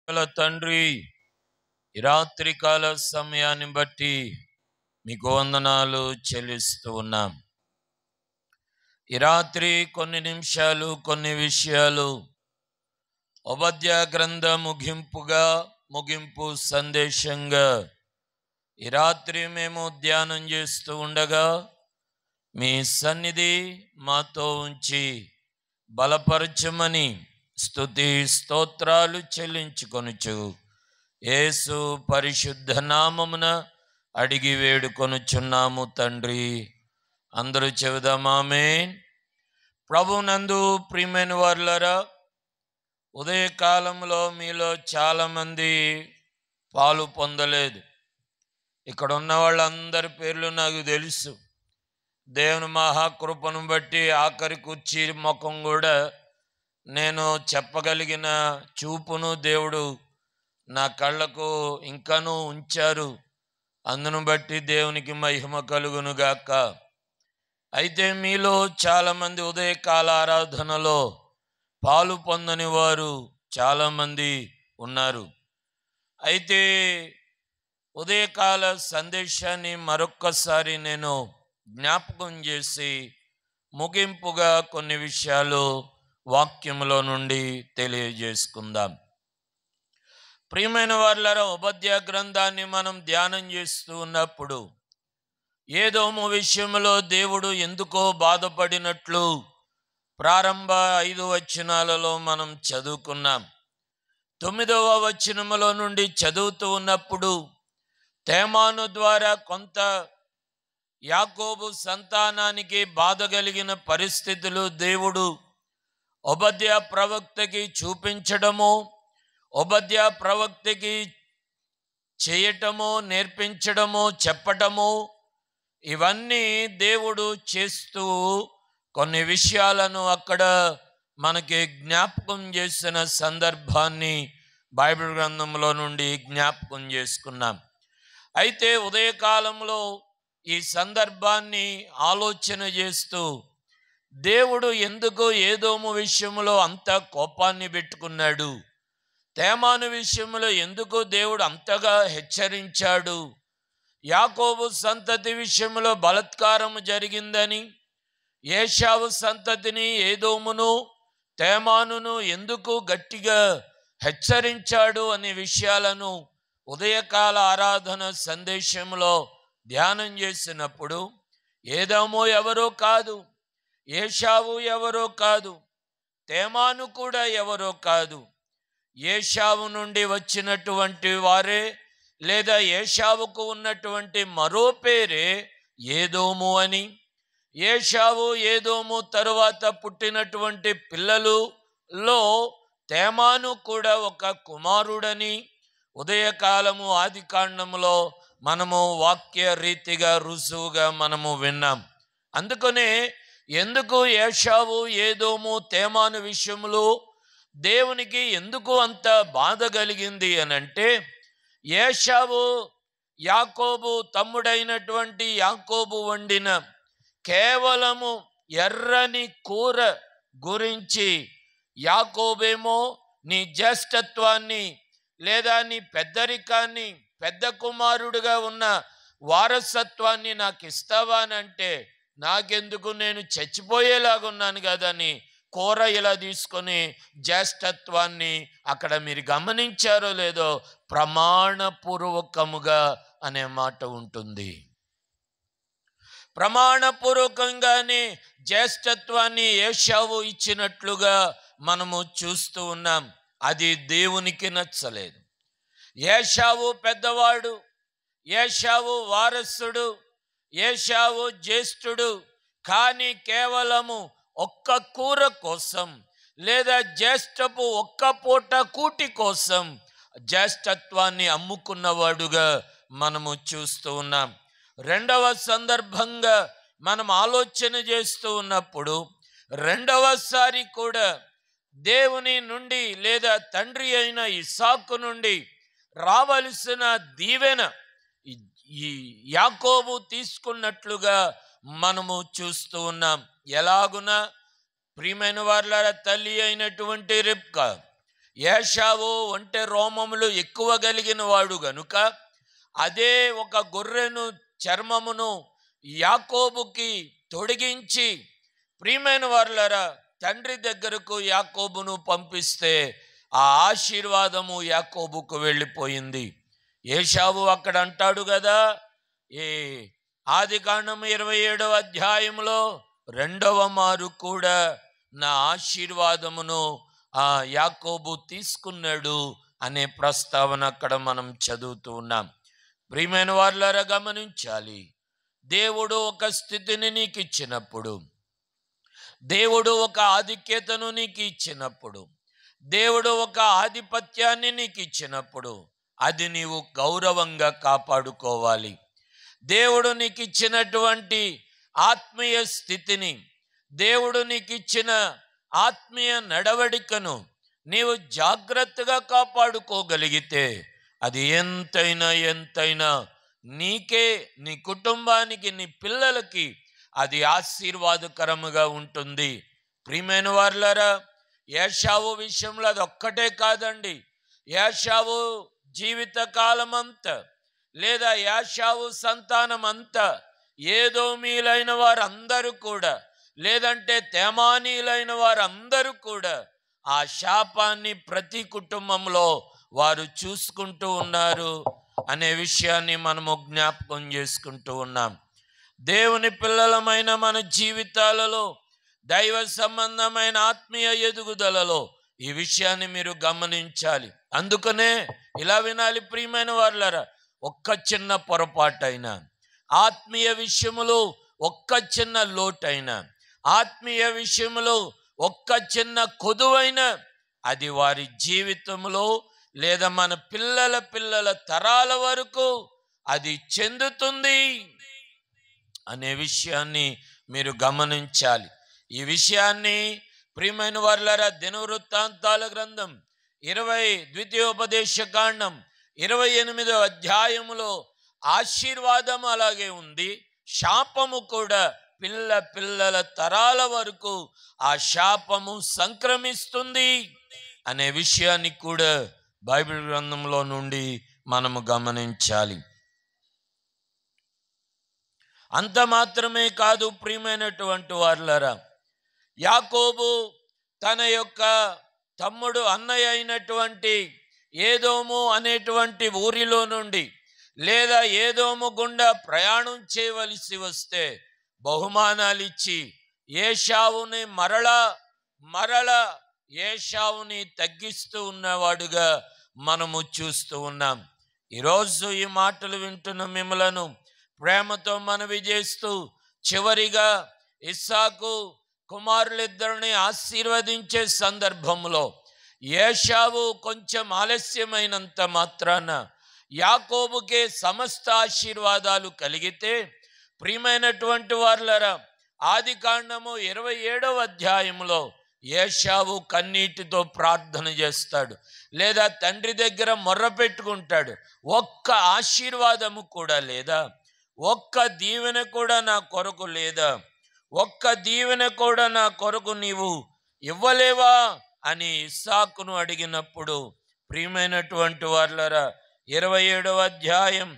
తండ్రి, ఈ రాత్రి కాల సమయాన్ని బట్టి మీకు వందనాలు చెల్లిస్తూ ఉన్నాం. ఈ రాత్రి కొన్ని నిమిషాలు కొన్ని విషయాలు ఉపద్య గ్రంథ ముగింపు సందేశంగా ఈ రాత్రి మేము ధ్యానం చేస్తూ ఉండగా మీ సన్నిధి మాతో ఉంచి బలపరచమని స్తుతి స్తోత్రాలు చెల్లించుకొనుచు యేసు పరిశుద్ధ నామమున అడిగి వేడుకొనుచున్నాము తండ్రి. అందరూ చెబుదాం ఆమేన్. ప్రభునందు ప్రియమైన వారులారా, ఉదయకాలంలో మీలో చాలామంది పాలు పొందలేదు. ఇక్కడ ఉన్న వాళ్ళందరి పేర్లు నాకు తెలుసు. దేవుని మహాకృపను బట్టి ఆఖరి కుర్చీ ముఖం కూడా నేను చెప్పగలిగిన చూపును దేవుడు నా కళ్ళకు ఇంకనూ ఉంచారు. అందును బట్టి దేవునికి మహిమ కలుగునుగాక. అయితే మీలో చాలామంది ఉదయకాల ఆరాధనలో పాలు పొందని వారు చాలామంది ఉన్నారు. అయితే ఉదయకాల సందేశాన్ని మరొక్కసారి నేను జ్ఞాపకం చేసి ముగింపుగా కొన్ని విషయాలు వాక్యములో నుండి తెలియజేసుకుందాం. ప్రియమైన వారులారా, ఉపద్య గ్రంథాన్ని మనం ధ్యానం చేస్తూ ఉన్నప్పుడు ఏదోము విషయంలో దేవుడు ఎందుకో బాధపడినట్లు ప్రారంభ 5 వచనాలలో మనం చదువుకున్నాం. 9వ వచనములో నుండి చదువుతూ ఉన్నప్పుడు తేమాను ద్వారా కొంత యాకోబు సంతానానికి బాధ కలిగిన పరిస్థితులు దేవుడు ఉపద్య ప్రవక్తకి చూపించడము, ఉపద్య ప్రవక్తకి చేయటము, నేర్పించడము, చెప్పటము, ఇవన్నీ దేవుడు చేస్తూ కొన్ని విషయాలను అక్కడ మనకి జ్ఞాపకం చేసిన సందర్భాన్ని బైబిల్ గ్రంథంలో నుండి జ్ఞాపకం చేసుకున్నాం. అయితే ఉదయకాలంలో ఈ సందర్భాన్ని ఆలోచన చేస్తూ దేవుడు ఎందుకు ఏదోము విషయంలో అంత కోపాన్ని పెట్టుకున్నాడు, తేమాను విషయంలో ఎందుకు దేవుడు అంతగా హెచ్చరించాడు, యాకోబు సంతతి విషయంలో బలాత్కారము జరిగిందని ఏశావు సంతతిని ఏదోమును తేమానును ఎందుకు గట్టిగా హెచ్చరించాడు అనే విషయాలను ఉదయకాల ఆరాధన సందేశంలో ధ్యానం చేసినప్పుడు ఏదోము ఎవరో కాదు, ఏశావు ఎవరో కాదు, తేమాను కూడా ఎవరో కాదు, ఏశావు నుండి వచ్చినటువంటి వారే, లేదా ఏశావుకు ఉన్నటువంటి మరో పేరే ఏదోము అని, ఏశావు ఏదోము తరువాత పుట్టినటువంటి పిల్లలులో తేమాను కూడా ఒక కుమారుడని ఉదయకాలము ఆదికాండములో మనము వాక్య రీతిగా రుజువుగా మనము విన్నాం. అందుకనే ఎందుకు ఏశావు ఏదోము తేమాను విషయంలో దేవునికి ఎందుకు అంత బాధ కలిగింది అనంటే, ఏశావు యాకోబు తమ్ముడైనటువంటి యాకోబు వండిన కేవలము ఎర్రని కూర గురించి యాకోబేమో నీ జ్యేష్ఠత్వాన్ని లేదా నీ పెద్దరికాన్ని, పెద్ద కుమారుడుగా ఉన్న వారసత్వాన్ని నాకు ఇస్తావా అని అంటే, నాకెందుకు, నేను చచ్చిపోయేలాగున్నాను కదా అని కూర ఇలా తీసుకొని జ్యేష్ఠత్వాన్ని అక్కడ మీరు గమనించారో లేదో ప్రమాణపూర్వకముగా అనే మాట ఉంటుంది. ప్రమాణపూర్వకంగానే జ్యేష్ఠత్వాన్ని ఏశావు ఇచ్చినట్లుగా మనము చూస్తూ ఉన్నాం. అది దేవునికి నచ్చలేదు. ఏశావు పెద్దవాడు, ఏశావు వారసుడు, ఏశావు జ్యేష్ఠుడు, కానీ కేవలము ఒక్క కూర కోసం లేదా జ్యేష్ఠపు ఒక్క పూట కూటి కోసం జ్యేష్ఠత్వాన్ని అమ్ముకున్నవాడుగా మనము చూస్తూ ఉన్నాం. రెండవ సందర్భంగా మనం ఆలోచన చేస్తూ ఉన్నప్పుడు రెండవసారి కూడా దేవుని నుండి లేదా తండ్రి అయిన ఇస్సాకు నుండి రావలసిన దీవెన ఈ యాకోబు తీసుకున్నట్లుగా మనము చూస్తూ ఉన్నాం. ఎలాగున ప్రియమైన వారులారా, తల్లి అయినటువంటి రిబ్కా ఏశావు ఒంటె రోమములు ఎక్కువ కలిగిన వాడు గనుక అదే ఒక గొర్రెను చర్మమును యాకోబుకి తొడిగించి, ప్రియమైన వారులారా, తండ్రి దగ్గరకు యాకోబును పంపిస్తే ఆ ఆశీర్వాదము యాకోబుకు వెళ్ళిపోయింది. ఏశావు అక్కడ అంటాడు కదా, ఏ ఆదికాండము 27వ అధ్యాయంలో రెండవ మారు కూడా నా ఆశీర్వాదమును ఆ యాకోబు తీసుకున్నాడు అనే ప్రస్తావన అక్కడ మనం చదువుతూ ఉన్నాం. ప్రియమైన వారులారా, గమనించాలి, దేవుడు ఒక స్థితిని నీకు ఇచ్చినప్పుడు, దేవుడు ఒక ఆధిక్యతను నీకు ఇచ్చినప్పుడు, దేవుడు ఒక ఆధిపత్యాన్ని నీకు ఇచ్చినప్పుడు అది నీవు గౌరవంగా కాపాడుకోవాలి. దేవుడు నీకు ఇచ్చినటువంటి ఆత్మీయ స్థితిని, దేవుడు నీకు ఇచ్చిన ఆత్మీయ నడవడికను నీవు జాగ్రత్తగా కాపాడుకోగలిగితే అది ఎంతైనా నీకే, నీ కుటుంబానికి, నీ పిల్లలకి అది ఆశీర్వాదకరముగా ఉంటుంది. ప్రియమైన వారులారా, ఏశావు విషయంలో అది ఒక్కటే కాదండి. ఏశావు జీవితకాలమంతా, లేదా ఏశావు సంతానమంతా, ఏదోమీలైన వారందరూ కూడా, లేదంటే తేమానీలైన వారందరూ కూడా ఆ శాపాన్ని ప్రతి కుటుంబంలో వారు చూసుకుంటూ ఉన్నారు అనే విషయాన్ని మనము జ్ఞాపకం చేసుకుంటూ ఉన్నాం. దేవుని పిల్లలమైన మన జీవితాలలో, దైవ సంబంధమైన ఆత్మీయ ఎదుగుదలలో ఈ విషయాన్ని మీరు గమనించాలి. అందుకనే ఇలా వినాలి ప్రియమైన వారులారా, ఒక్క చిన్న పొరపాటైనా, ఆత్మీయ విషయములో ఒక్క చిన్న లోటైనా, ఆత్మీయ విషయములో ఒక్క చిన్న కొదువైన అది వారి జీవితంలో లేదా మన పిల్లల తరాల వరకు అది చెందుతుంది అనే విషయాన్ని మీరు గమనించాలి. ఈ విషయాన్ని ప్రియమైన వారులారా, దినవృత్తాంతాల గ్రంథం 22వ 28వ అధ్యాయములో ఆశీర్వాదం అలాగే ఉంది, శాపము కూడా పిల్లల తరాల వరకు ఆ శాపము సంక్రమిస్తుంది అనే విషయాన్ని కూడా బైబిల్ గ్రంథంలో నుండి మనము గమనించాలి. అంత మాత్రమే కాదు ప్రియమైనటువంటి వారులారా, యాకోబు తన యొక్క తమ్ముడు అన్నయ్య అయినటువంటి ఏదోము అనేటువంటి ఊరిలో నుండి, లేదా ఏదోము గుండా ప్రయాణం చేయవలసి వస్తే బహుమానాలు ఇచ్చి ఏశావుని మరల ఏశావుని తగ్గిస్తూ ఉన్నవాడుగా మనము చూస్తూ ఉన్నాం. ఈరోజు ఈ మాటలు వింటున్న మిమ్మలను ప్రేమతో మనవి చేస్తూ, చివరిగా ఇస్సాకు కుమారులిద్దరిని ఆశీర్వదించే సందర్భంలో ఏశావు కొంచెం ఆలస్యమైనంత మాత్రాన యాకోబుకే సమస్త ఆశీర్వాదాలు కలిగితే, ప్రియమైనటువంటి వారులారా, ఆదికాండము 27వ అధ్యాయంలో ఏశావు కన్నీటితో ప్రార్థన చేస్తాడు, లేదా తండ్రి దగ్గర మొర్ర పెట్టుకుంటాడు. ఒక్క ఆశీర్వాదము కూడా లేదా, ఒక్క దీవెన కూడా నా కొరకు లేదా, ఒక్క దీవెన కూడా నా కొరకు నీవు ఇవ్వలేవా అని ఇస్సాకును అడిగినప్పుడు, ప్రియమైనటువంటి వారులారా, 27వ అధ్యాయం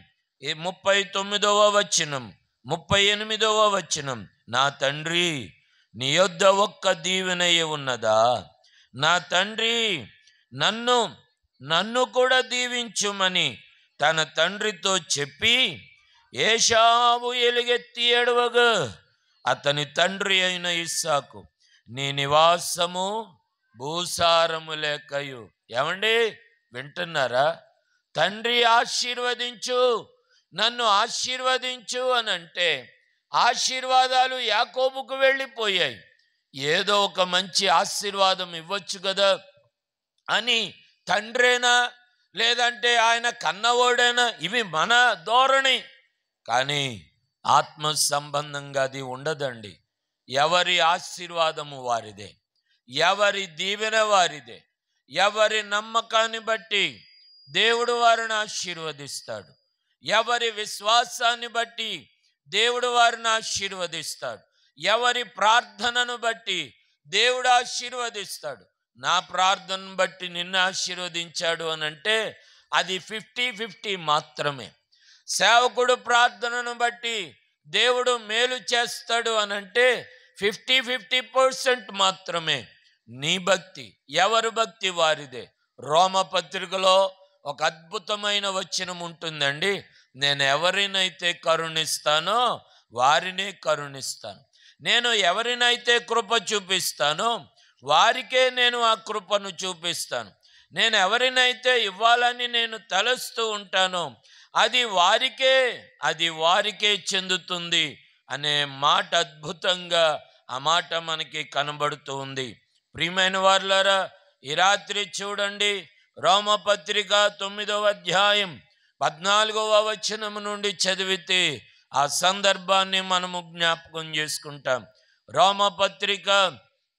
39వ వచనం 38వ వచనం, నా తండ్రి నీ యొద్ద ఒక్క దీవెనయే ఉన్నదా, నా తండ్రి నన్ను కూడా దీవించుమని తన తండ్రితో చెప్పి ఏశావు ఎలుగెత్తి ఏడవగా అతని తండ్రి అయిన ఇస్సాకు, నీ నివాసము భూసారము లేకయు. ఏమండి, వింటున్నారా? తండ్రి ఆశీర్వదించు, నన్ను ఆశీర్వదించు అని అంటే ఆశీర్వాదాలు యాకోబుకు వెళ్ళిపోయాయి. ఏదో ఒక మంచి ఆశీర్వాదం ఇవ్వచ్చు కదా అని తండ్రేనా, లేదంటే ఆయన కన్నవాడేనా, ఇవి మన ధోరణి. కానీ ఆత్మ సంబంధంగా అది ఉండదండి. ఎవరి ఆశీర్వాదము వారిదే, ఎవరి దీవెన వారిదే. ఎవరి నమ్మకాన్ని బట్టి దేవుడు వారిని ఆశీర్వదిస్తాడు, ఎవరి విశ్వాసాన్ని బట్టి దేవుడు వారిని ఆశీర్వదిస్తాడు, ఎవరి ప్రార్థనను బట్టి దేవుడు ఆశీర్వదిస్తాడు. నా ప్రార్థనను బట్టి నిన్ను ఆశీర్వదించాడు అని అంటే అది 50-50 మాత్రమే. సేవకుడు ప్రార్థనను బట్టి దేవుడు మేలు చేస్తాడు అని అంటే 50-50% మాత్రమే. నీ భక్తి, ఎవరి భక్తి వారిదే. రోమపత్రికలో ఒక అద్భుతమైన వచనం ఉంటుందండి. నేను ఎవరినైతే కరుణిస్తానో వారినే కరుణిస్తాను, నేను ఎవరినైతే కృప చూపిస్తానో వారికే నేను ఆ కృపను చూపిస్తాను, నేను ఎవరినైతే ఇవ్వాలని నేను తలస్తూ ఉంటానో అది వారికే చెందుతుంది అనే మాట అద్భుతంగా ఆ మాట మనకి కనబడుతూ ఉంది. ప్రియమైన వారులారా, ఈ రాత్రి చూడండి, రోమపత్రిక 9వ అధ్యాయం 14వ వచనం నుండి చదివితే ఆ సందర్భాన్ని మనము జ్ఞాపకం చేసుకుంటాం. రోమపత్రిక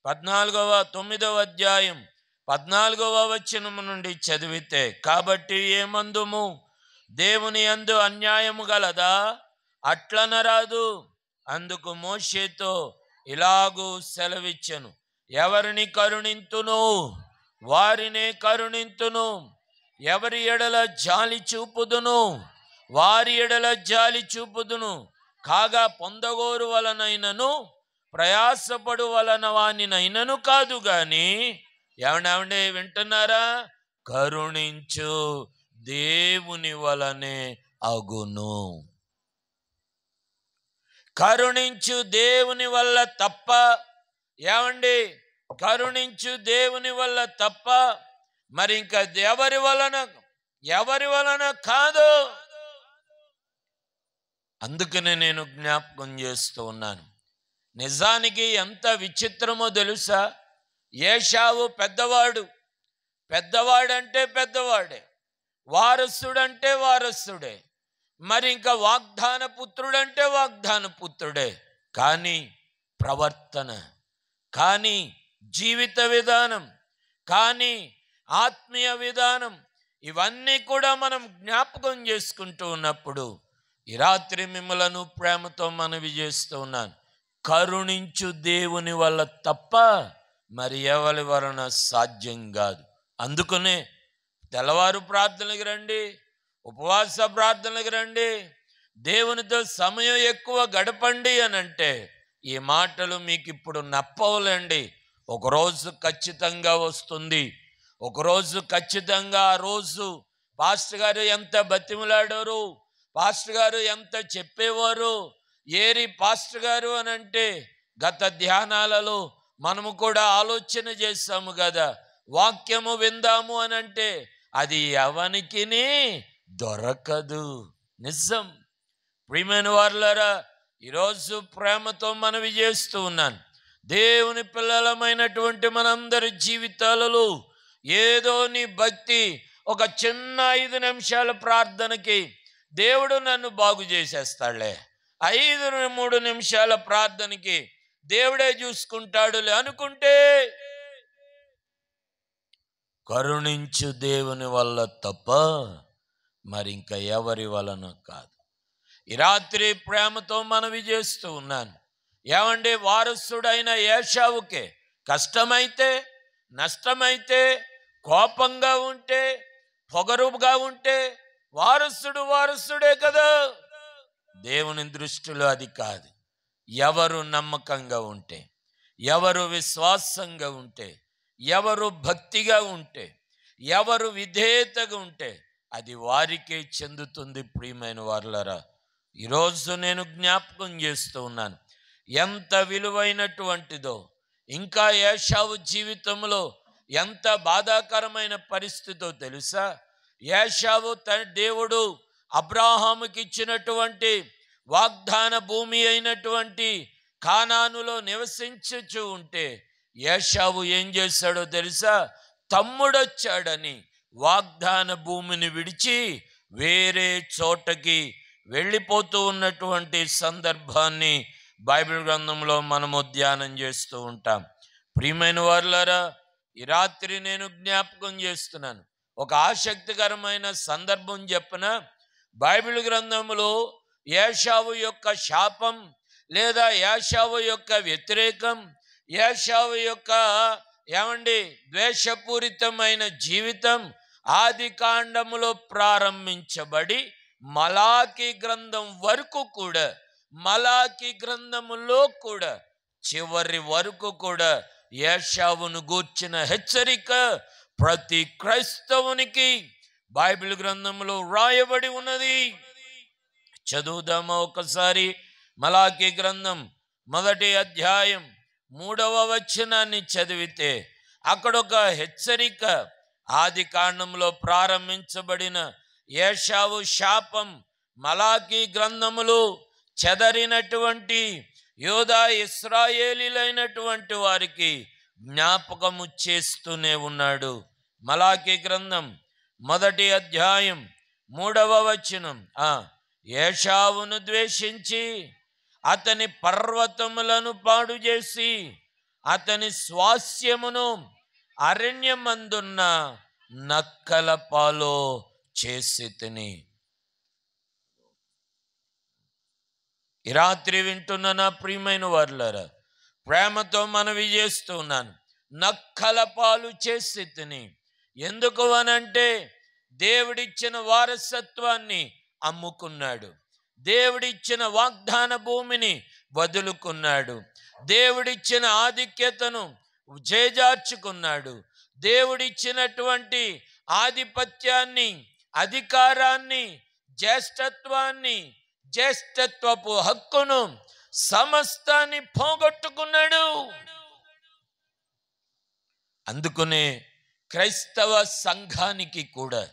9వ అధ్యాయం 14వ వచనం నుండి చదివితే, కాబట్టి ఏమందుము, దేవుని యందు అన్యాయము గలదా? అట్లనరాదు. అందుకు మోషేతో ఇలాగూ సెలవిచ్చెను, ఎవరిని కరుణింతును వారినే కరుణింతును, ఎవరి ఎడల జాలి చూపుదును వారి ఎడల జాలి చూపుదును, కాగా పొందగోరు వలనైనను ప్రయాసపడు వలన వానినైనను కాదు గాని, ఏమండి వింటున్నారా, కరుణించు దేవుని వలనే అగును. కరుణించు దేవుని వల్ల తప్ప, ఏమండి, కరుణించు దేవుని వల్ల తప్ప మరి ఇంకా ఎవరి వలన కాదు. అందుకనే నేను జ్ఞాపకం చేస్తూ ఉన్నాను. నిజానికి ఎంత విచిత్రమో తెలుసా? ఏశావు పెద్దవాడంటే పెద్దవాడే, వారసుడంటే వారసుడే, మరి ఇంకా వాగ్దాన పుత్రుడంటే వాగ్దాన పుత్రుడే. కానీ ప్రవర్తన, కానీ జీవిత విధానం, కానీ ఆత్మీయ విధానం, ఇవన్నీ కూడా మనం జ్ఞాపకం చేసుకుంటూ ఉన్నప్పుడు ఈ రాత్రి మిమ్మలను ప్రేమతో మనవి చేస్తూ ఉన్నాను, కరుణించు దేవుని వల్ల తప్ప మరి ఎవరి వలన సాధ్యం కాదు. అందుకనే తెల్లవారు ప్రార్థనలకు రండి, ఉపవాస ప్రార్థనలకు రండి, దేవునితో సమయం ఎక్కువ గడపండి అని అంటే ఈ మాటలు మీకు ఇప్పుడు నప్పవులండి. ఒకరోజు ఖచ్చితంగా వస్తుంది, ఒకరోజు ఖచ్చితంగా ఆ రోజు పాస్టర్ గారు ఎంత బతిమలాడారు, పాస్టర్ గారు ఎంత చెప్పేవారు. ఏరి పాస్టర్ గారు అని అంటే గత ధ్యానాలలో మనము కూడా ఆలోచన చేస్తాము కదా, వాక్యము విందాము అని అంటే అది ఎవనికి దొరకదు. నిజం. ప్రియమైన వారులారా, ఈరోజు ప్రేమతో మనవి చేస్తూ ఉన్నాను, దేవుని పిల్లలమైనటువంటి మనందరి జీవితాలలో ఏదో నీ భక్తి ఒక చిన్న 5 నిమిషాల ప్రార్థనకి దేవుడు నన్ను బాగు చేసేస్తాడులే, 3 నిమిషాల ప్రార్థనకి దేవుడే చూసుకుంటాడులే అనుకుంటే కరుణించు దేవుని వల్ల తప్ప మరి ఇంకా ఎవరి వలన కాదు. ఈ రాత్రి ప్రేమతో మనవి చేస్తూ ఉన్నాను, ఏమండి, వారసుడైన ఏశావుకే కష్టమైతే, నష్టమైతే, కోపంగా ఉంటే, పొగరుగా ఉంటే వారసుడే కదా. దేవుని దృష్టిలో అది కాదు. ఎవరు నమ్మకంగా ఉంటే, ఎవరు విశ్వాసంగా ఉంటే, ఎవరు భక్తిగా ఉంటే, ఎవరు విధేయతగా ఉంటే అది వారికే చెందుతుంది. ప్రియమైన వారులారా, ఈరోజు నేను జ్ఞాపకం చేస్తూ ఉన్నాను, ఎంత విలువైనటువంటిదో. ఇంకా ఏశావు జీవితంలో ఎంత బాధాకరమైన పరిస్థితో తెలుసా? ఏశావు దేవుడు అబ్రాహాముకి ఇచ్చినటువంటి వాగ్దాన భూమి అయినటువంటి కానానులో నివసించుచూ ఉంటే ఏశావు ఏం చేశాడో తెలుసా? తమ్ముడొచ్చాడని వాగ్దాన భూమిని విడిచి వేరే చోటకి వెళ్ళిపోతూ ఉన్నటువంటి సందర్భాన్ని బైబిల్ గ్రంథంలో మనము ధ్యానం చేస్తూ ఉంటాం. ప్రియమైన వారులారా, ఈ రాత్రి నేను జ్ఞాపకం చేస్తున్నాను, ఒక ఆసక్తికరమైన సందర్భం చెప్పిన బైబిల్ గ్రంథంలో ఏశావు యొక్క శాపం లేదా ఏశావు యొక్క వ్యతిరేకం, ఏశావు యొక్క ఏమండి ద్వేషపూరితమైన జీవితం ఆది కాండములో ప్రారంభించబడి మలాకి గ్రంథం వరకు కూడా, మలాకి గ్రంథములో కూడా చివరి వరకు కూడా ఏశావును గూర్చిన హెచ్చరిక ప్రతి క్రైస్తవునికి బైబిల్ గ్రంథంలో రాయబడి ఉన్నది. చదువుదామా ఒకసారి? మలాకి గ్రంథం 1వ అధ్యాయం 3వ వచనాన్ని చదివితే అక్కడ ఒక హెచ్చరిక, ఆది కాండంలో ప్రారంభించబడిన ఏశావు శాపం మలాకి గ్రంథములో చెదరినటువంటి యోధా ఇశ్రాయేలీలైనటువంటి వారికి జ్ఞాపకము చేస్తూనే ఉన్నాడు. మలాకి గ్రంథం 1వ అధ్యాయం 3వ వచనం, ఏశావును ద్వేషించి అతని పర్వతములను పాడు చేసి అతని స్వాస్యమును అరణ్యమందున్న నక్కల పాలో చేసి తిని. ఈ రాత్రి వింటున్న నా ప్రియమైన వారులారా, ప్రేమతో మనవి చేస్తూ ఉన్నాను, నక్కల పాలు చేసి తిని. ఎందుకు అనంటే దేవుడిచ్చిన వారసత్వాన్ని అమ్ముకున్నాడు, దేవుడిచ్చిన వాగ్దాన భూమిని వదులుకున్నాడు, దేవుడిచ్చిన ఆధిక్యతను చేజార్చుకున్నాడు, దేవుడిచ్చినటువంటి ఆధిపత్యాన్ని, అధికారాన్ని, జ్యేష్ఠత్వాన్ని, జ్యేష్ఠత్వపు హక్కును సమస్తాన్ని పోగొట్టుకున్నాడు. అందుకనే క్రైస్తవ సంఘానికి కూడా,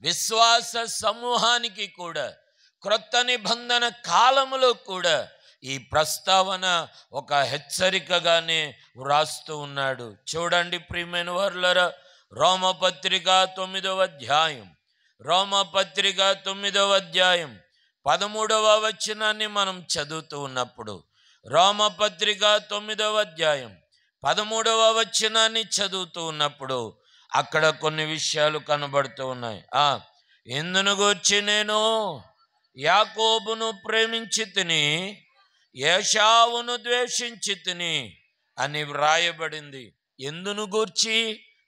విశ్వాస సమూహానికి కూడా, క్రొత్త నిబంధన కాలములో కూడా ఈ ప్రస్తావన ఒక హెచ్చరికగానే వ్రాస్తూ ఉన్నాడు. చూడండి ప్రియమైన వారులారా, రోమపత్రిక 9వ అధ్యాయం, రోమపత్రిక 9వ అధ్యాయం 13వ వచనాన్ని మనం చదువుతూ ఉన్నప్పుడు, రోమపత్రిక 9వ అధ్యాయం 13వ వచనాన్ని చదువుతూ ఉన్నప్పుడు అక్కడ కొన్ని విషయాలు కనబడుతూ ఉన్నాయి. ఎందును గూర్చి నేను యాకోబును ప్రేమించి తిని ఏశావును ద్వేషించి తిని అని వ్రాయబడింది. ఎందును గూర్చి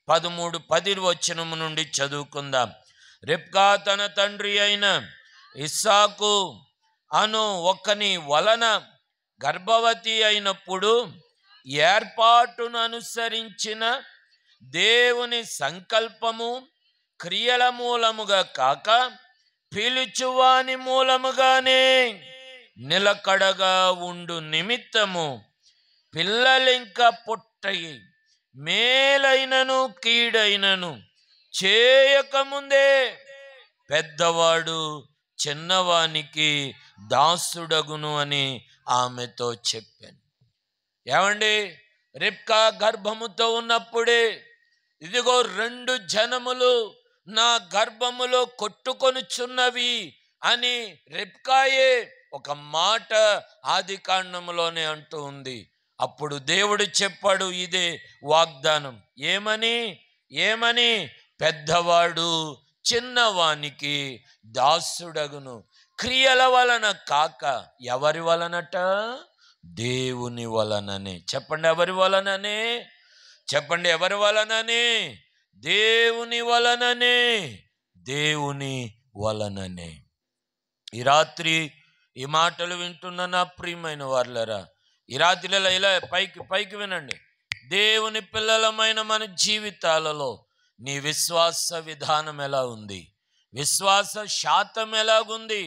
13-10 వచనము నుండి చదువుకుందాం. రిబ్కా తన తండ్రి అయిన ఇస్సాకు అను ఒకని వలన గర్భవతి అయినప్పుడు ఏర్పాటును అనుసరించిన దేవుని సంకల్పము క్రియల మూలముగా కాక పిలుచువాని మూలముగానే నిలకడగా ఉండు నిమిత్తము పిల్లలింక పుట్టయి మేలైనను కీడైనను చేయకముందే పెద్దవాడు చిన్నవానికి దాసుడగును అని ఆమెతో చెప్పాను. ఏమండి, రిబ్కా గర్భముతో ఉన్నప్పుడే ఇదిగో 2 జనములు నా గర్భములో కొట్టుకొనుచున్నవి అని రిబ్కాయే ఒక మాట ఆది కాండములోనే అంటూ ఉంది. అప్పుడు దేవుడు చెప్పాడు, ఇదే వాగ్దానం. ఏమని? పెద్దవాడు చిన్నవానికి దాసుడగును, క్రియల వలన కాక. ఎవరి వలనట? దేవుని వలననే. చెప్పండి, ఎవరి వలననే? చెప్పండి, ఎవరి వలననే? దేవుని వలననే, దేవుని వలననే. ఈ రాత్రి ఈ మాటలు వింటున్న నా ప్రియమైన వారులారా, ఈ రాత్రిలో ఇలా పైకి వినండి. దేవుని పిల్లలమైన మన జీవితాలలో నీ విశ్వాస విధానం ఎలా ఉంది? విశ్వాస శాతం ఎలాగుంది?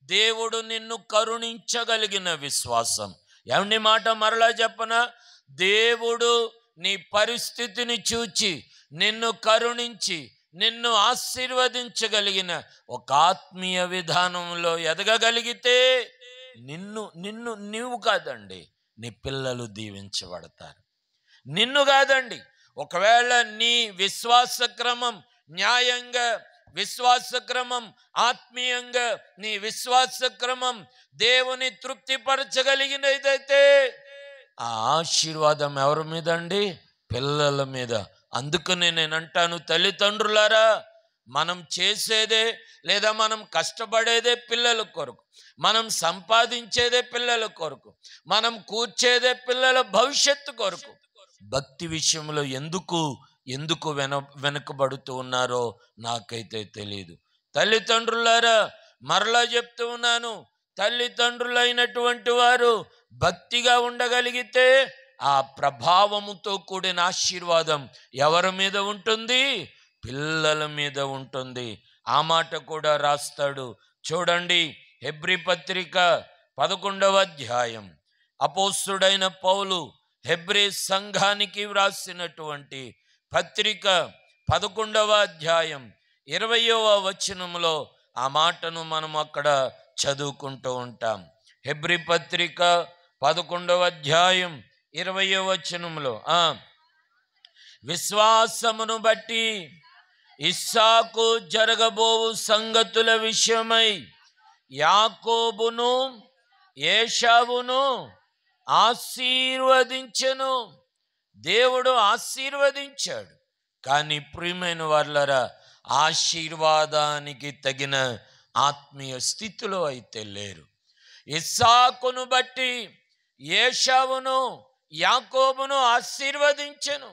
దేవుడు నిన్ను కరుణించగలిగిన విశ్వాసం. ఏమండి, మాట మరలా చెప్పనా? దేవుడు నీ పరిస్థితిని చూచి నిన్ను కరుణించి నిన్ను ఆశీర్వదించగలిగిన ఒక ఆత్మీయ విధానంలో ఎదగగలిగితే నీవు కాదండి, నీ పిల్లలు దీవించబడతారు. నిన్ను కాదండి, ఒకవేళ నీ విశ్వాస క్రమం న్యాయంగా, విశ్వాస క్రమం ఆత్మీయంగా, నీ విశ్వాస క్రమం దేవుని తృప్తిపరచగలిగినదైతే ఆ ఆశీర్వాదం ఎవరి మీద అండి? పిల్లల మీద. అందుకనే నేను అంటాను, తల్లిదండ్రులారా, మనం చేసేదే లేదా మనం కష్టపడేదే పిల్లల కొరకు, మనం సంపాదించేదే పిల్లల కొరకు, మనం కూర్చేదే పిల్లల భవిష్యత్తు కొరకు. భక్తి విషయంలో ఎందుకు వెనకబడుతూ ఉన్నారో నాకైతే తెలియదు. తల్లిదండ్రులారా, మరలా చెప్తూ ఉన్నాను, తల్లిదండ్రులైనటువంటి వారు భక్తిగా ఉండగలిగితే ఆ ప్రభావముతో కూడిన ఆశీర్వాదం ఎవరి మీద ఉంటుంది? పిల్లల మీద ఉంటుంది. ఆ మాట కూడా రాస్తాడు. చూడండి, హెబ్రీ పత్రిక 11వ అధ్యాయం అపోస్తుడైన పౌలు హెబ్రీ సంఘానికి వ్రాసినటువంటి పత్రిక 11వ అధ్యాయం 20వ వచనంలో ఆ మాటను మనం అక్కడ చదువుకుంటూ ఉంటాం. హెబ్రీ పత్రిక 11వ అధ్యాయం 20వ వచనంలో, విశ్వాసమును బట్టి ఇస్సాకు జరగబోవు సంగతుల విషయమై యాకోబును ఏశావును ఆశీర్వదించెను. దేవుడు ఆశీర్వదించాడు. కానీ ప్రియమైన వాళ్ళరా, ఆశీర్వాదానికి తగిన ఆత్మీయ స్థితిలో అయితే లేరు. ఇస్సాకును బట్టి ఏశావును యాకోబును ఆశీర్వదించెను.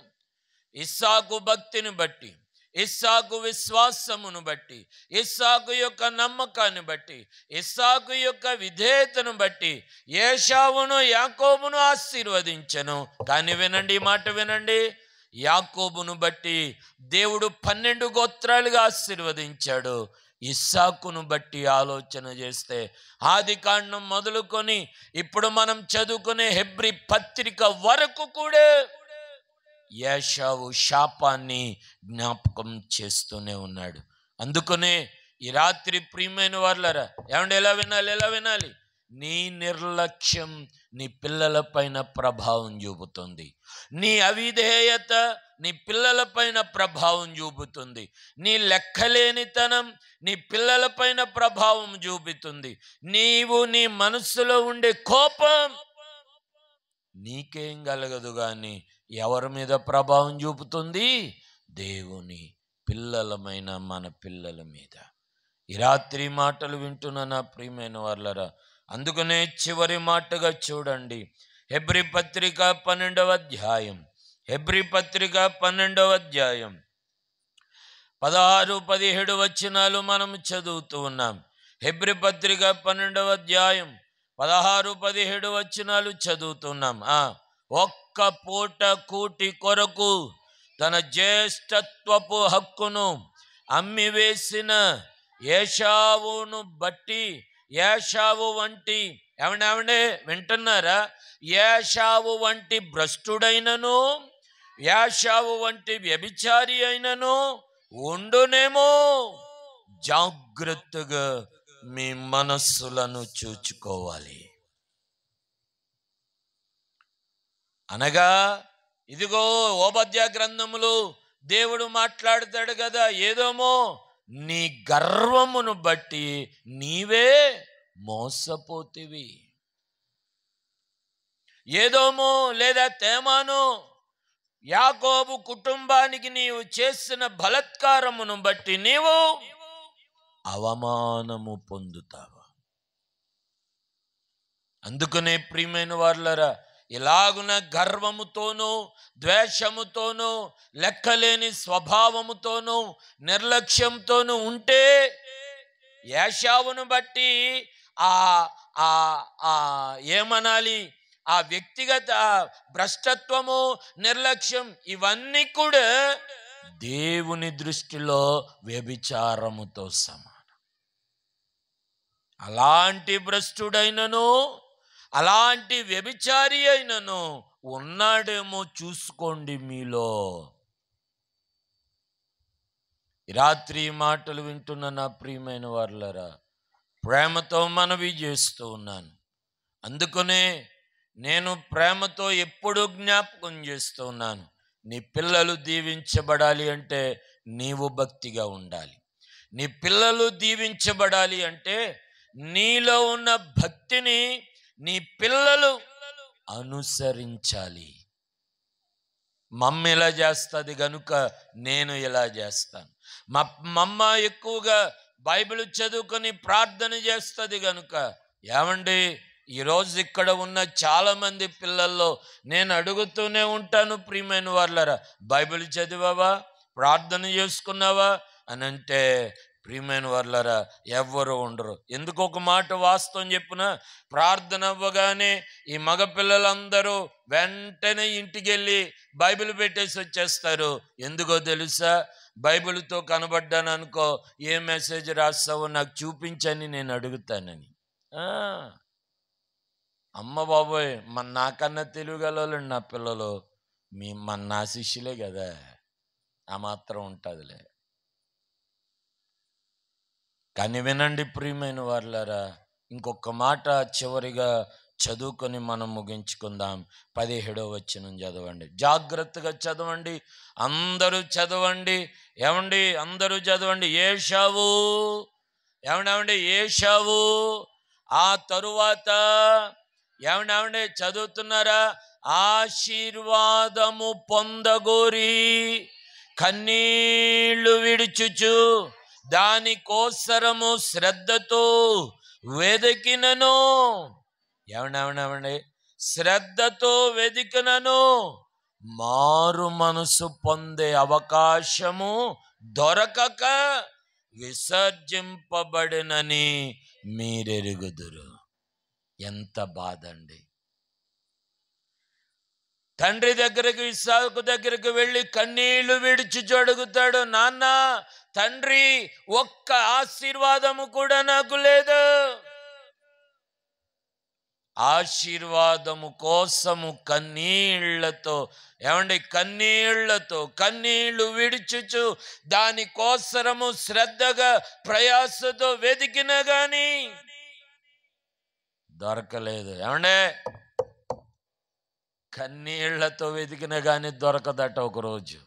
ఇస్సాకు భక్తిని బట్టి, ఇస్సాకు విశ్వాసమును బట్టి, ఇస్సాకు యొక్క నమ్మకాన్ని బట్టి, ఇస్సాకు యొక్క విధేయతను బట్టి ఏశావును యాకోబును ఆశీర్వదించెను. కానీ వినండి, ఈ మాట వినండి, యాకోబును బట్టి దేవుడు 12 గోత్రాలుగా ఆశీర్వదించాడు. ఇస్సాకును బట్టి ఆలోచన చేస్తే ఆదికాండం మొదలుకొని ఇప్పుడు మనం చదువుకునే హెబ్రీ పత్రిక వరకు కూడా ఏశావు శాపాన్ని జ్ఞాపకం చేస్తూనే ఉన్నాడు. అందుకనే ఈ రాత్రి ప్రియమైన వాళ్ళరా, ఏమంటే ఎలా వినాలి? నీ నిర్లక్ష్యం నీ పిల్లల పైన ప్రభావం చూపుతుంది. నీ అవిధేయత నీ పిల్లల పైన ప్రభావం చూపుతుంది. నీ లెక్కలేనితనం నీ పిల్లల పైన ప్రభావం చూపుతుంది. నీవు నీ మనస్సులో ఉండే కోపం నీకేం కలగదు, కానీ ఎవరి మీద ప్రభావం చూపుతుంది? దేవుని పిల్లలమైన మన పిల్లల మీద. ఈ రాత్రి మాటలు వింటున్న నా ప్రియమైన వాళ్ళరా, అందుకనే చివరి మాటగా చూడండి, హెబ్రీ పత్రిక 12వ అధ్యాయం, హెబ్రీ పత్రిక 12వ అధ్యాయం 16-17 వచనాలు మనం చదువుతూ ఉన్నాం. హెబ్రీ పత్రిక 12వ అధ్యాయం 16-17 వచనాలు చదువుతున్నాం. ఒక్క పూట కూటి కొరకు తన జ్యేష్ఠత్వపు హక్కును అమ్మివేసిన ఏశావును బట్టి, ఏశావు వంటి, ఏమండే వింటున్నారా, ఏశావు వంటి భ్రష్టుడైనను ఏశావు వంటి వ్యభిచారి అయినను ఉండునేమో. జాగ్రత్తగా మీ మనస్సులను చూచుకోవాలి. అనగా ఇదిగో ఓబద్యా గ్రంథములు దేవుడు మాట్లాడతాడు కదా, ఏదోమో నీ గర్వమును బట్టి నీవే మోసపోతివి. ఏదోమో లేదా తేమాను యాకోబు కుటుంబానికి నీవు చేసిన బలత్కారమును బట్టి నీవు అవమానము పొందుతావు. అందుకనే ప్రియమైన వాళ్ళరా, ఇలాగున గర్వముతోనూ ద్వేషముతోనూ లెక్కలేని స్వభావముతోనూ నిర్లక్ష్యంతోనూ ఉంటే ఏశావును బట్టి ఏమనాలి, ఆ వ్యక్తిగత భ్రష్టత్వము, నిర్లక్ష్యం ఇవన్నీ కూడా దేవుని దృష్టిలో వ్యభిచారముతో సమానం. అలాంటి భ్రష్టుడైనను అలాంటి వ్యభిచారి అయినను ఉన్నాడేమో చూసుకోండి మీలో. రాత్రి మాటలు వింటున్న నా ప్రియమైన వాళ్ళరా, ప్రేమతో మనవి చేస్తూ ఉన్నాను. అందుకనే నేను ప్రేమతో ఎప్పుడూ జ్ఞాపకం చేస్తూ ఉన్నాను, నీ పిల్లలు దీవించబడాలి అంటే నీవు భక్తిగా ఉండాలి. నీ పిల్లలు దీవించబడాలి అంటే నీలో ఉన్న భక్తిని నీ పిల్లలు అనుసరించాలి. మమ్మ ఇలా చేస్తుంది గనుక నేను ఇలా చేస్తాను. మమ్మ ఎక్కువగా బైబిల్ చదువుకొని ప్రార్థన చేస్తుంది గనుక, ఏమండి ఈరోజు ఇక్కడ ఉన్న చాలామంది పిల్లల్లో నేను అడుగుతూనే ఉంటాను, ప్రియమైన వాళ్ళరా, బైబిల్ చదివావా, ప్రార్థన చేసుకున్నావా అని అంటే ప్రియమైన వాళ్ళరా ఎవ్వరు ఉండరు. ఎందుకు ఒక మాట వాస్తవం చెప్పున, ప్రార్థన అవ్వగానే ఈ మగ పిల్లలందరూ వెంటనే ఇంటికి వెళ్ళి బైబిల్ పెట్టేసి వచ్చేస్తారు. ఎందుకో తెలుసా? బైబిల్తో కనబడ్డాను అనుకో, ఏ మెసేజ్ రాస్తావో నాకు చూపించని నేను అడుగుతానని. అమ్మ బాబోయ్, నాకన్నా తెలియగలవాళ్ళండి నా పిల్లలు. నా శిష్యులే కదా, ఆ మాత్రం ఉంటుందిలే. కానీ వినండి ప్రియమైన వాళ్ళారా, ఇంకొక మాట చివరిగా చదువుకొని మనం ముగించుకుందాం. 17వ వచనం చదవండి, జాగ్రత్తగా చదవండి, అందరూ చదవండి. ఏమండి, అందరూ చదవండి. ఏశావు, ఏమండి, ఏశావు ఆ తరువాత ఏమండి చదువుతున్నారా? ఆశీర్వాదము పొందగోరి కన్నీళ్లు విడుచుచు దానికోసరము శ్రద్ధతో వెదికినను. ఏమండి, శ్రద్ధతో వెదికినను మారు మనసు పొందే అవకాశము దొరకక విసర్జింపబడినని మీరెరుగుదురు. ఎంత బాధ అండి. తండ్రి దగ్గరికి, ఇస్సాకు దగ్గరికి వెళ్ళి కన్నీళ్లు విడిచి అడుగుతాడు, నాన్న, తండ్రి, ఒక్క ఆశీర్వాదము కూడా నాకు లేదు. ఆశీర్వాదము కోసము కన్నీళ్లతో, ఏమండి, కన్నీళ్లతో కన్నీళ్లు విడుచుచు దానికోసరము శ్రద్ధగా ప్రయాసతో వెతికిన గాని దొరకలేదు. ఏమండే, కన్నీళ్లతో వెతికిన గాని దొరకదట ఒకరోజు.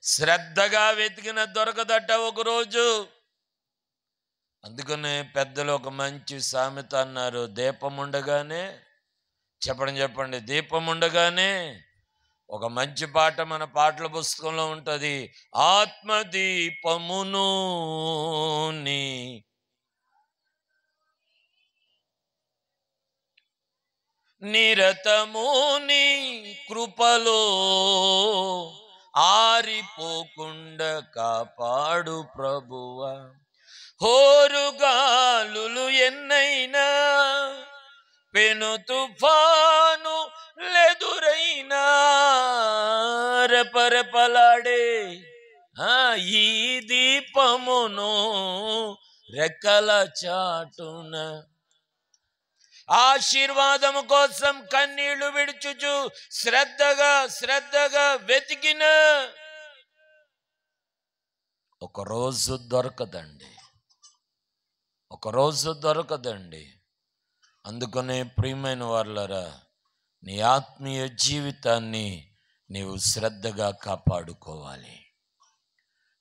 శ్రద్ధగా వెతికిన దొరకదట ఒకరోజు. అందుకనే పెద్దలు ఒక మంచి సామెత అన్నారు, దీపం ఉండగానే, చెప్పండి, దీపం ఉండగానే ఒక మంచి పాట మన పాటల పుస్తకంలో ఉంటుంది. ఆత్మదీపమును నీ నిరతము నీ కృపలో ఆరిపోకుండా కాపాడు ప్రభువా. హోరుగాలులు ఎన్నైనా, పెను తుఫాను లెదురైనా, రెపరెపలాడే ఈ దీపమును రెక్కల చాటున ఆశీర్వాదము కోసం కన్నీళ్లు విడుచుచు శ్రద్ధగా వెతికిన ఒకరోజు దొరకదండి. అందుకనే ప్రియమైన వాళ్ళరా, నీ ఆత్మీయ జీవితాన్ని నీవు శ్రద్ధగా కాపాడుకోవాలి.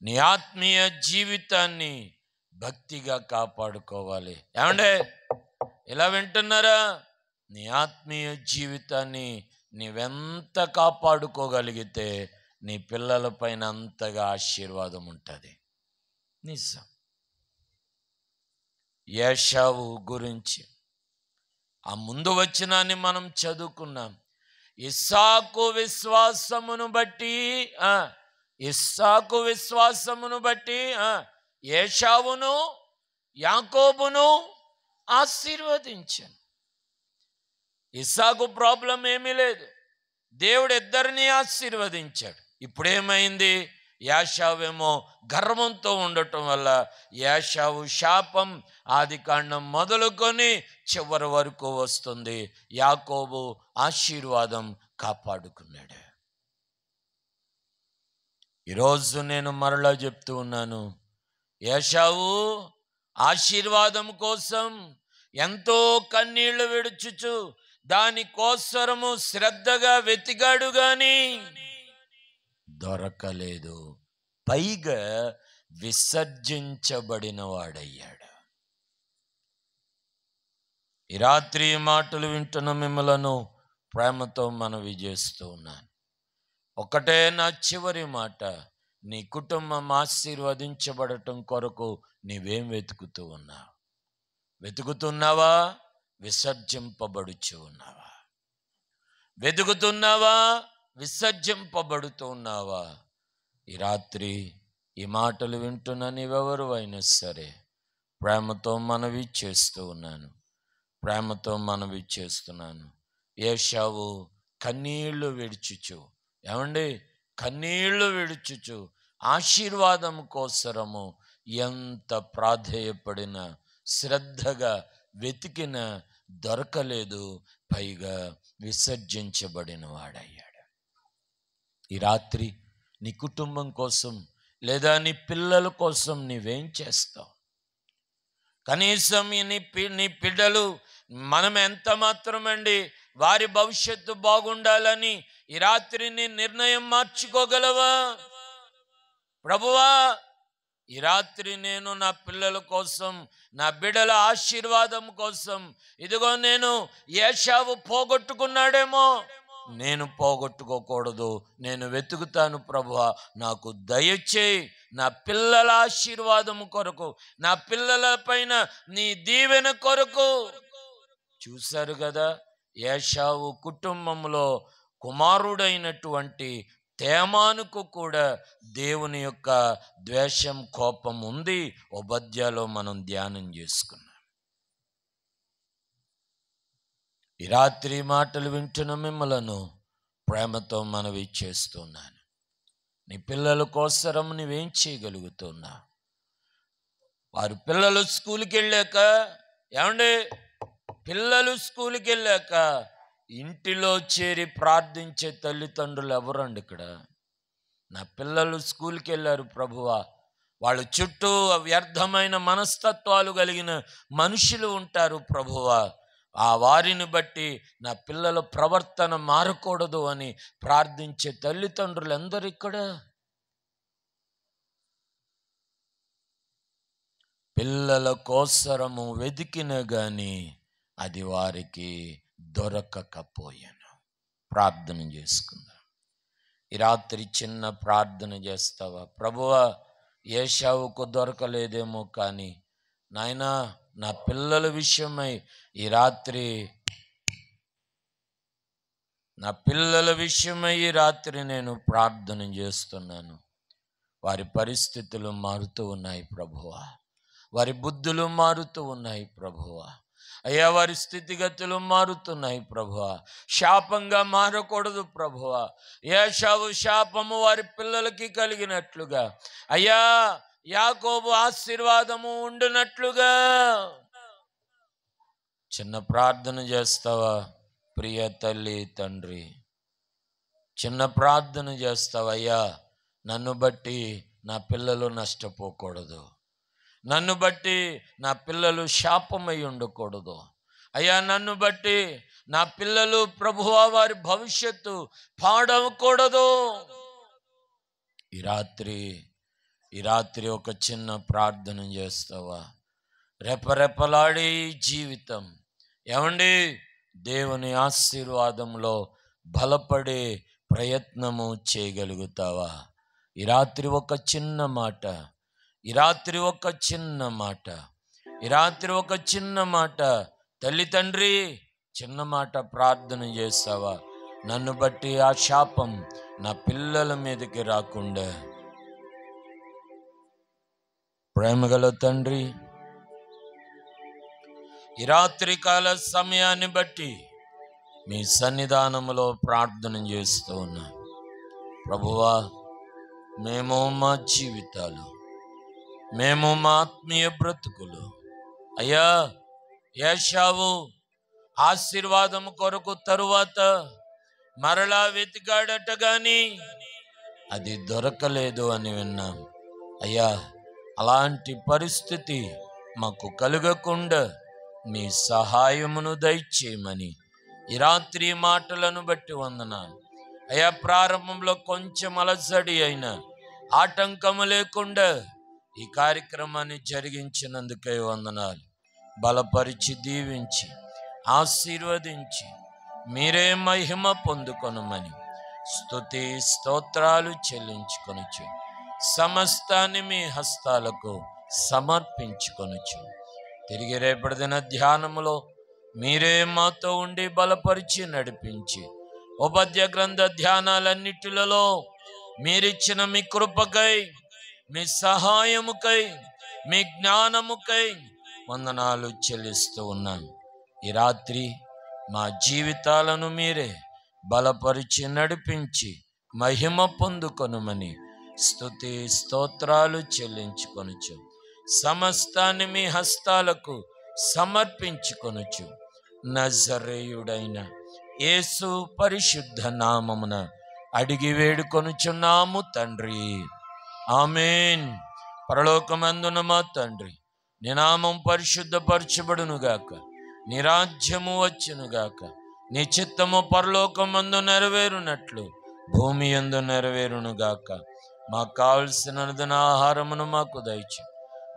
నీ ఆత్మీయ జీవితాన్ని భక్తిగా కాపాడుకోవాలి. ఏమండే, ఇలా వింటున్నారా? నీ ఆత్మీయ జీవితాన్ని నీవెంత కాపాడుకోగలిగితే నీ పిల్లల పైన అంతగా ఆశీర్వాదం ఉంటుంది. నిజం. ఏశావు గురించి ఆ ముందు వచనాన్ని మనం చదువుకున్నాం. ఇస్సాకు విశ్వాసమును బట్టి ఏశావును యాకోబును ఆశీర్వదించాను. ఇస్సాకు ప్రాబ్లం ఏమీ లేదు, దేవుడు ఇద్దరిని ఆశీర్వదించాడు. ఇప్పుడేమైంది? ఏశావేమో గర్వంతో ఉండటం వల్ల ఏశావు శాపం ఆదికాండం మొదలుకొని చివరి వరకు వస్తుంది. యాకోబు ఆశీర్వాదం కాపాడుకున్నాడు. ఈరోజు నేను మరలా చెప్తూ ఉన్నాను, ఏశావు ఆశీర్వాదం కోసం ఎంతో కన్నీళ్లు విడుచుచు దానికోసరము శ్రద్ధగా వెతికాడు గాని దొరకలేదు. పైగా విసర్జించబడిన వాడయ్యాడు. ఈ రాత్రి మాటలు వింటున్న మిమ్మలను ప్రేమతో మనవి చేస్తూ ఉన్నాను. ఒకటే నా చివరి మాట, నీ కుటుంబం ఆశీర్వదించబడటం కొరకు నీవేం వెతుకుతూ ఉన్నావు? వెతుకుతున్నావా? విసర్జింపబడుచు ఉన్నావా? వెతుకుతున్నావా? విసర్జింపబడుతూ ఉన్నావా? ఈ రాత్రి ఈ మాటలు వింటున్న నీవెవరు అయినా సరే ప్రేమతో మనవి చేస్తూ ఉన్నాను, ప్రేమతో మనవి చేస్తున్నాను. ఏశావు కన్నీళ్లు విడుచుచు, ఏమండి, కన్నీళ్లు విడుచుచు ఆశీర్వాదం కోసరము ఎంత ప్రాధేయపడిన, శ్రద్ధగా వెతికిన దొరకలేదు, పైగా విసర్జించబడిన వాడయ్యాడు. ఈ రాత్రి నీ కుటుంబం కోసం లేదా నీ పిల్లల కోసం నీవేం చేస్తావు? కనీసం నీ బిడ్డలు మనం ఎంత మాత్రమండి వారి భవిష్యత్తు బాగుండాలని ఈ రాత్రి నీ నిర్ణయం మార్చుకోగలవా? ప్రభువా, ఈ రాత్రి నేను నా పిల్లల కోసం, నా బిడ్డల ఆశీర్వాదం కోసం, ఇదిగో నేను ఏశావు పోగొట్టుకున్నాడేమో, నేను పోగొట్టుకోకూడదు, నేను వెతుకుతాను ప్రభువా, నాకు దయచేయి. నా పిల్లల ఆశీర్వాదం కొరకు, నా పిల్లల పైన నీ దీవెన కొరకు. చూశారు కదా, ఏశావు కుటుంబంలో కుమారుడైనటువంటి తేమానుకు కూడా దేవుని యొక్క ద్వేషం, కోపం ఉంది. ఉపధ్యాలో మనం ధ్యానం చేసుకున్నాం. ఈ రాత్రి మాటలు వింటున్న మిమ్మలను ప్రేమతో మనవి చేస్తున్నాను. నీ పిల్లల కోసరం నువ్వేం చేయగలుగుతున్నా? వారు పిల్లలు స్కూల్కి వెళ్ళాక, ఏమండి, పిల్లలు స్కూల్కి వెళ్ళాక ఇంటిలో చేరి ప్రార్థించే తల్లిదండ్రులు ఎవరండి ఇక్కడ? నా పిల్లలు స్కూల్కి వెళ్ళారు ప్రభువా, వాళ్ళ చుట్టూ వ్యర్థమైన మనస్తత్వాలు కలిగిన మనుషులు ఉంటారు ప్రభువా, ఆ వారిని బట్టి నా పిల్లల ప్రవర్తన మారకూడదు అని ప్రార్థించే తల్లిదండ్రులు ఎందరు ఇక్కడ? పిల్లల కోసరము వెతికిన గాని అది వారికి దొరకకపోయాను. ప్రార్థన చేసుకుందాం. ఈ రాత్రి చిన్న ప్రార్థన చేస్తావా? ప్రభువా, ఏశావుకు దొరకలేదేమో కానీ నాయనా, నా పిల్లల విషయమై ఈ రాత్రి, నా పిల్లల విషయమై ఈ రాత్రి నేను ప్రార్థన చేస్తున్నాను. వారి పరిస్థితులు మారుతూ ఉన్నాయి ప్రభువా, వారి బుద్ధులు మారుతూ ఉన్నాయి ప్రభువా, అయ్యా, వారి స్థితిగతులు మారుతున్నాయి ప్రభువా. శాపంగా మారకూడదు ప్రభువా. ఏశావు శాపము వారి పిల్లలకి కలిగినట్లుగా, అయ్యా, యాకోబు ఆశీర్వాదము ఉండునట్లుగా. చిన్న ప్రార్థన చేస్తావా ప్రియ తల్లి తండ్రి? చిన్న ప్రార్థన చేస్తావా? అయ్యా, నన్ను బట్టి నా పిల్లలు నష్టపోకూడదు, నన్ను బట్టి నా పిల్లలు శాపమై ఉండకూడదు. అయ్యా, నన్ను బట్టి నా పిల్లలు ప్రభువా వారి భవిష్యత్తు పాడవకూడదు. ఈ రాత్రి ఒక చిన్న ప్రార్థన చేస్తావా? రెపరెపలాడే జీవితం, ఏమండి, దేవుని ఆశీర్వాదంలో బలపడే ప్రయత్నము చేయగలుగుతావా? ఈ రాత్రి ఒక చిన్న మాట, ఈ రాత్రి ఒక చిన్న మాట, ఈ రాత్రి ఒక చిన్న మాట, తల్లి తండ్రి, చిన్న మాట ప్రార్థన చేస్తావా? నన్ను బట్టి ఆ శాపం నా పిల్లల మీదకి రాకుండా. ప్రేమగల తండ్రి, ఈ రాత్రి కాల సమయాన్ని బట్టి మీ సన్నిధానములో ప్రార్థన చేస్తూ ఉన్నా ప్రభువా. మేము మా జీవితాలు, మేము మా ఆత్మీయ బ్రతుకులు, అయ్యా, ఏశావు ఆశీర్వాదం కొరకు తరువాత మరలా వెతికాడట గాని అది దొరకలేదు అని విన్నాం. అయ్యా, అలాంటి పరిస్థితి మాకు కలుగకుండా మీ సహాయమును దయచేయమని ఈ రాత్రి మాటలను బట్టి వందనాలు. అయ్యా, ప్రారంభంలో కొంచెం అలసడి అయినా ఆటంకము లేకుండా ఈ కార్యక్రమాన్ని జరిగించినందుకై వందనాలు. బలపరిచి, దీవించి, ఆశీర్వదించి మీరే మహిమ పొందుకొనమని స్తుతి స్తోత్రాలు చెల్లించుకొనుచు సమస్తాన్ని మీ హస్తాలకు సమర్పించుకొనుచు తిరిగి రేపటి దిన ధ్యానములో మీరే మాతో ఉండి బలపరిచి నడిపించి ఉపద్య గ్రంథ ధ్యానాలన్నిటిలలో మీరిచ్చిన మీ కృపకై, మీ సహాయముకై, మీ జ్ఞానముకై వందనాలు చెల్లిస్తూ ఉన్నాను. ఈ రాత్రి మా జీవితాలను మీరే బలపరిచి నడిపించి మహిమ పొందుకొనుమని స్తుతి స్తోత్రాలు చెల్లించుకొనుచు సమస్తాన్ని మీ హస్తాలకు సమర్పించుకొనుచు నజరేయుడైన యేసు పరిశుద్ధ నామమున అడిగి వేడుకొనుచున్నాము తండ్రి, ఆమేన్. పరలోకమందున మా తండ్రి, నీ నామం పరిశుద్ధపరచబడునుగాక, నీ రాజ్యము వచ్చునుగాక, నీ చిత్తము పరలోకమందు నెరవేరునట్లు భూమి యందు నెరవేరునుగాక. మాకు కావలసిన ఆహారమును మాకు దయచు.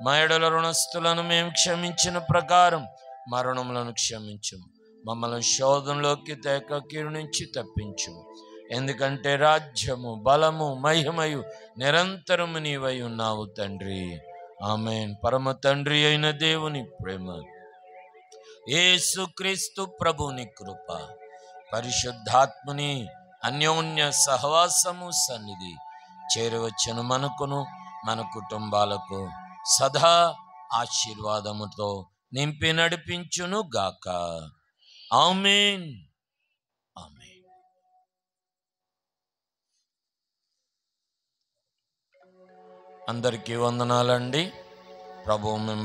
మా ఎడల రుణస్థులను మేము క్షమించిన ప్రకారం మరణములను క్షమించుము. మమ్మల్ని శోధనలోకి తేక కీడు నుంచి తప్పించుము. ఎందుకంటే రాజ్యము, బలము, మహిమయు నిరంతరము నీవై ఉన్నావు తండ్రి, ఆమేన్. పరమ తండ్రి అయిన దేవుని ప్రేమ, యేసుక్రీస్తు ప్రభుని కృప, పరిశుద్ధాత్మని అన్యోన్య సహవాసము సన్నిధి చేరవచ్చును మనకును మన కుటుంబాలకు సదా ఆశీర్వాదముతో నింపి నడిపించును గాక. ఆమేన్, ఆమేన్. అందరికీ వందనాలండి. ప్రభువు మిమ్మల్ని